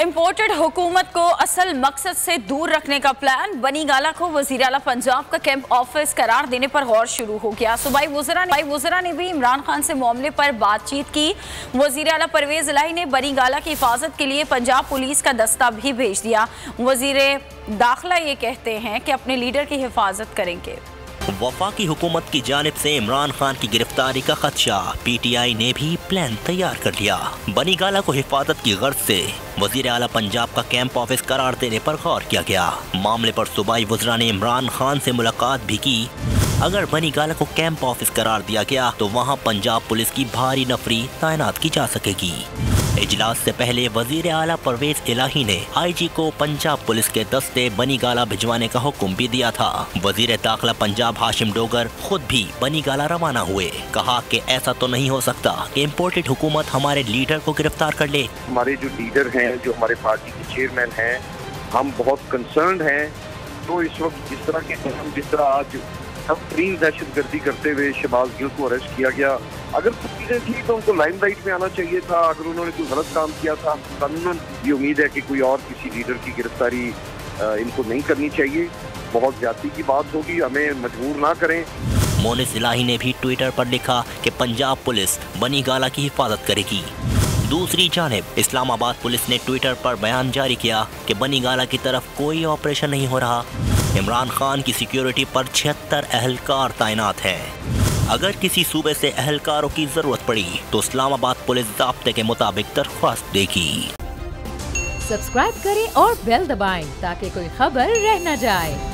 Imported हुकूमत को असल मकसद से दूर रखने का प्लान। बनी गाला को वज़ीर आला पंजाब का कैंप ऑफिस करार देने पर गौर शुरू हो गया। सूबाई वज़रा ने भी इमरान खान से मामले पर बातचीत की। वज़ीर आला परवेज इलाही ने बनी गाला की हिफाजत के लिए पंजाब पुलिस का दस्ता भी भेज दिया। वज़ीर दाखिला ये कहते हैं कि अपने लीडर की हिफाजत करेंगे। वफाकी हुकूमत की जानिब से इमरान खान की गिरफ्तारी का खदशा, PTI ने भी प्लान तैयार कर लिया। बनी गाला को हिफाजत की गर्ज से वज़ीर आला पंजाब का कैंप ऑफिस करार देने पर गौर किया गया। मामले पर सूबाई वज़रा ने इमरान खान से मुलाकात भी की। अगर बनी गाला को कैंप ऑफिस करार दिया गया तो वहाँ पंजाब पुलिस की भारी नफरी तैनात की जा सकेगी। इजलास से पहले वज़ीर आला परवेज इलाही ने IG को पंजाब पुलिस के दस्ते बनी गाला भिजवाने का हुक्म भी दिया था। वज़ीर दाखिला पंजाब हाशिम डोगर खुद भी बनी गाला रवाना हुए। कहा कि ऐसा तो नहीं हो सकता कि इम्पोर्टेड हुकूमत हमारे लीडर को गिरफ्तार कर ले। हमारे जो लीडर हैं, जो हमारे पार्टी के चेयरमैन हैं, हम बहुत कंसर्न हैं। तो इस वक्त जिस तरह आज तरीन दहशतगर्दी करते हुए शहबाज गिल को अरेस्ट किया गया, अगर कुछ चीजें थी तो उनको लाइमलाइट में आना चाहिए था। अगर उन्होंने कोई गलत काम किया था, कानूनन ये उम्मीद है कि कोई और किसी लीडर की गिरफ्तारी इनको नहीं करनी चाहिए। बहुत ज्यादती की बात होगी, हमें मजबूर ना करें। मोनिस इलाही ने भी ट्विटर पर लिखा कि पंजाब पुलिस बनी गाला की हिफाजत करेगी। दूसरी जानिब इस्लामाबाद पुलिस ने ट्विटर पर बयान जारी किया कि बनी गाला की तरफ कोई ऑपरेशन नहीं हो रहा। इमरान खान की सिक्योरिटी पर 76 अहलकार तैनात हैं। अगर किसी सूबे से अहलकारों की जरूरत पड़ी तो इस्लामाबाद पुलिस ज़ाब्ते के मुताबिक दरख्वास्त देगी। सब्सक्राइब करें और बेल दबाएं ताकि कोई खबर रह न जाए।